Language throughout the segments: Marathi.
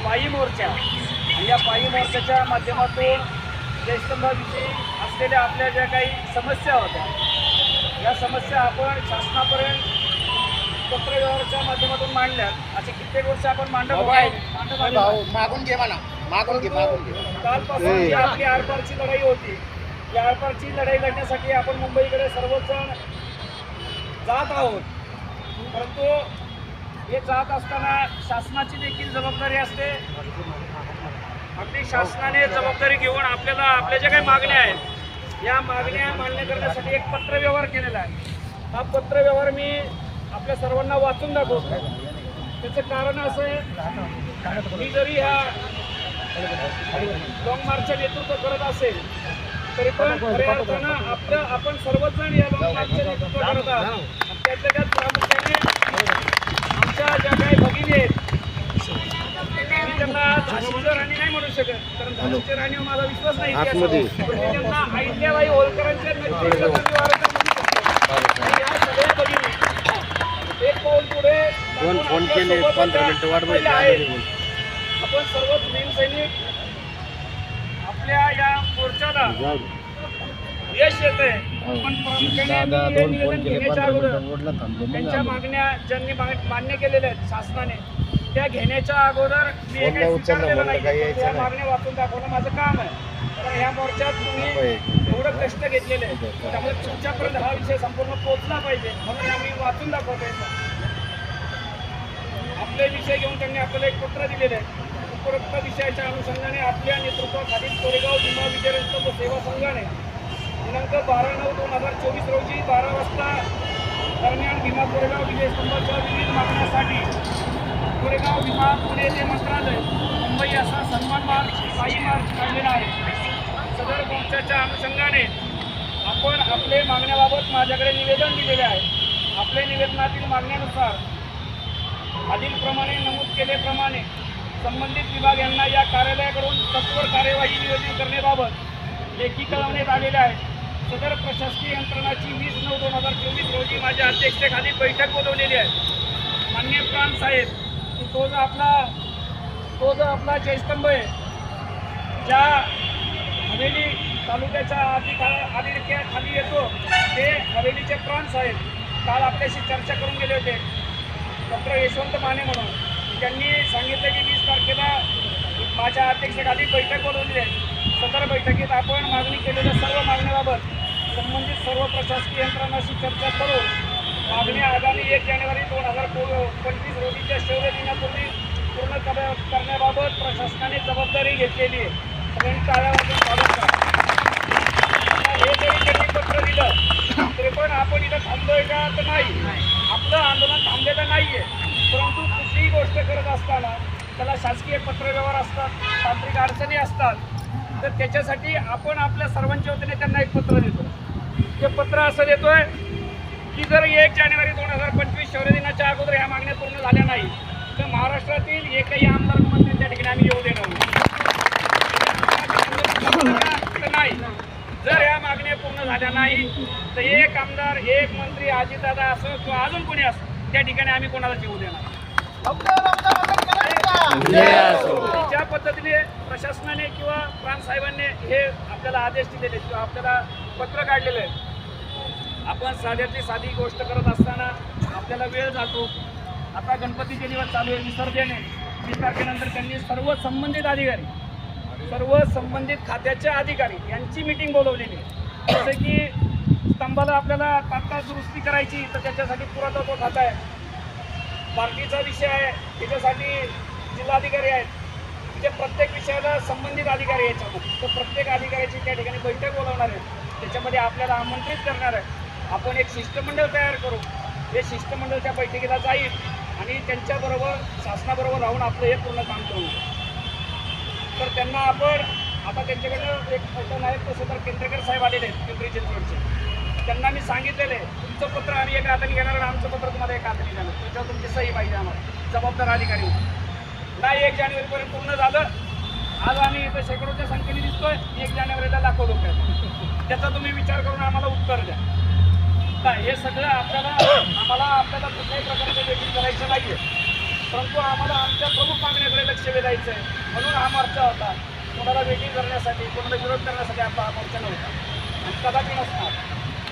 पायी मोर्चा आणि या पायी मोर्चाच्या माध्यमातून जयस्तंभाविषयी असलेल्या आपल्या ज्या काही समस्या होत्या या समस्या आपण शासनापर्यंत पत्रव्यवहाराच्या माध्यमातून मांडल्यात. असे कित्येक वर्ष आपण मांडत मागून घे म्हणा, मागून घे. कालपासून जी आपली आरपारची लढाई होती या आरपारची लढाई लढण्यासाठी आपण मुंबईकडे सर्वजण जात आहोत. परंतु हे जात असताना शासनाची देखील जबाबदारी असते. अगदी शासनाने जबाबदारी घेऊन आपल्याला आपल्या ज्या काही मागण्या आहेत या मागण्या मान्य करण्यासाठी एक पत्रव्यवहार केलेला आहे. हा पत्रव्यवहार मी आपल्या सर्वांना वाचून दाखवतो. त्याचं कारण असं आहे मी जरी ह्या लॉंग मार्चचं नेतृत्व करत असेल तरी पण खऱ्या अर्थानं आपण सर्वजण या लॉंग मार्चचं नेतृत्व करत आहात. त्यातल्या त्यात प्रामुख्याने आमच्या ज्या काही भगिनी आहेत मी त्यांना झाशीच्या राणी नाही म्हणू शकत कारण झाशीच्या राणीवर माझा विश्वास नाही. पण मी त्यांना अहिल्याबाई होळकरांच्या नेतृत्वाखाली या सगळ्या भगिनी एक पाऊल पुढे फोन केले 15 मिनिटं वाट बघितली आपण सर्वच भीमसैनिक आपल्या या मोर्चाला यश येत आहे. पण प्रामुख्याने निवेदन घेण्याच्या अगोदर त्यांच्या मागण्या ज्यांनी मान्य केलेल्या आहेत शासनाने त्या घेण्याच्या अगोदर मी हे काही स्वीकारलेलं नाही. त्या मागण्या वाचून दाखवणं माझं काम आहे. कारण ह्या मोर्चात तुम्ही एवढं कष्ट घेतलेले आहे त्यामुळे तुमच्यापर्यंत हा विषय संपूर्ण पोहोचला पाहिजे म्हणून आम्ही वाचून दाखवतोय. आपले विषय घेऊन त्यांनी आपल्याला एक पत्र दिलेलं आहे. उपरोक्त विषयाच्या अनुषंगाने आपल्या नेतृत्वाखालील कोरेगाव भीमा विजयस्तंभ सेवा संघाने दिनांक 12/9/2024 रोजी 12 वाजता दरम्यान भीमा कोरेगाव विजयस्तंभाच्या विविध मागण्यासाठी कोरेगाव भीमा पुणे ते मंत्रालय मुंबई असा सन्मान मार्च पायी मार्च काढलेला आहे. सदर मोर्चाच्या अनुषंगाने आपण आपले मागण्याबाबत माझ्याकडे निवेदन दिलेले आहे. आपल्या निवेदनातील मागण्यानुसार खालीलप्रमाणे नमूद केल्याप्रमाणे संबंधित विभाग यांना या कार्यालयाकडून सत्वर कार्यवाही नियोजित करण्याबाबत लेखी कळवण्यात आलेले आहे. सदर प्रशासकीय यंत्रणाची 20/9/2024 रोजी माझ्या अध्यक्षतेखाली बैठक बोलवलेली आहे. माननीय प्राण साहेब तो जो आपला जयस्तंभ आहे ज्या हवेली तालुक्याच्या खाली येतो ते हवेलीचे प्राण साहेब काल आपल्याशी चर्चा करून गेले होते. डॉक्टर यशवंत माने म्हणून त्यांनी सांगितलं की 20 तारखेला माझ्या अध्यक्षतेखाली बैठक बोलवली आहे. सदर बैठकीत आपण मागणी केलेल्या सर्व मागण्याबाबत संबंधित सर्व प्रशासकीय यंत्रणांशी चर्चा करून मागण्या आगामी 1 जानेवारी 2025 रोजीच्या शौर्य दिनापूर्वी पूर्ण करण्याबाबत प्रशासनाने जबाबदारी घेतलेली आहे. सगळ्यांनी टाळ्या वाजवून स्वागत करा. हे जरी त्यांनी पत्र दिलं तरी पण आपण इथं थांबलोय का तर नाही. आपलं आंदोलन थांबलेलं नाही आहे. परंतु कुठलीही गोष्ट करत असताना त्याला शासकीय पत्रव्यवहार असतात, तांत्रिक अडचणी असतात. तर त्याच्यासाठी आपण आपल्या सर्वांच्या वतीने त्यांना एक पत्र देतो. ते पत्र असं देतोय की जर 1 जानेवारी 2025 शौर्य दिनाच्या अगोदर ह्या मागण्या पूर्ण झाल्या नाही तर महाराष्ट्रातील एकही आमदार मंत्री त्या ठिकाणी आम्ही येऊ देणार नाही. जर ह्या मागण्या पूर्ण झाल्या नाही तर एक आमदार एक मंत्री अजितदादा असो किंवा अजून कोणी असो त्या ठिकाणी आम्ही कोणालाच येऊ देणार. ज्या पद्धतीने प्रशासनाने किंवा प्राण साहेबांनी हे आपल्याला आदेश दिलेले किंवा आपल्याला पत्र काढलेलं आहे. आपण साध्यातली साधी गोष्ट करत असताना आपल्याला वेळ जातो. आता गणपतीचे दिवस चालू आहे, विसर्जन आहे. 20 तारखेनंतर त्यांनी सर्व संबंधित खात्याचे अधिकारी यांची मीटिंग बोलवलेली आहे. जसं की स्तंभाला आपल्याला तात्काळ दुरुस्ती करायची तर त्याच्यासाठी पुरातत्व खातं आहे. पार्टीचा विषय आहे त्याच्यासाठी जिल्हाधिकारी आहेत. म्हणजे प्रत्येक विषयाला संबंधित अधिकारी याच्यामध्ये तर प्रत्येक अधिकाऱ्याची त्या ठिकाणी बैठक बोलवणार आहे. त्याच्यामध्ये आपल्याला आमंत्रित करणार आहे. आपण एक शिष्टमंडळ तयार करू. हे शिष्टमंडळ त्या बैठकीला जाईल आणि त्यांच्याबरोबर शासनाबरोबर राहून आपलं हे पूर्ण काम करू. तर त्यांना आपण आता त्यांच्याकडनं एक मोठं नायक तहसीलदार केंद्रेकर साहेब आलेले आहेत पिंपरी चिंचवडचे. त्यांना मी सांगितलेलं आहे तुमचं पत्र आम्ही एका हाताने घेणार आणि आमचं पत्र तुम्हाला एका हाताने घेणार. त्याच्यावर तुमची सही पाहिजे आम्हाला जबाबदार अधिकारी. नाही 1 जानेवारीपर्यंत पूर्ण झालं. आज आम्ही इथं शेकडोच्या संख्येने दिसतोय. 1 जानेवारीला लाखो लोक आहेत. त्याचा तुम्ही विचार करून आम्हाला उत्तर द्या. काय हे सगळं आपल्याला कुठल्याही प्रकारचं वेटिंग करायचं नाही आहे. परंतु आम्हाला आमच्या प्रमुख मागण्याकडे लक्ष वेधायचं आहे, म्हणून हा मोर्चा होता. कोणाला वेटिंग करण्यासाठी, कोणाला विरोध करण्यासाठी आपला हा मोर्चा नव्हता आणि कदापि नसणार.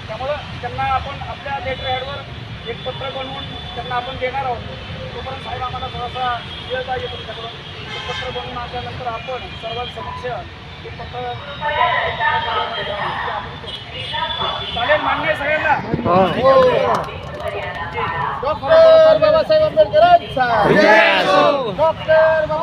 त्यामुळं त्यांना आपण आपल्या लेटर हॅडवर एक पत्र बनवून त्यांना आपण देणार आहोत. तोपर्यंत साहेब आम्हाला थोडासा वेळ पाहिजे तुमच्याकडून. ते पत्र बनवून आल्यानंतर आपण सर्वांसमक्ष ते पत्र चालेल. मान्य आहे सगळ्यांना? डॉक्टर बाबासाहेब आंबेडकरांचा डॉक्टर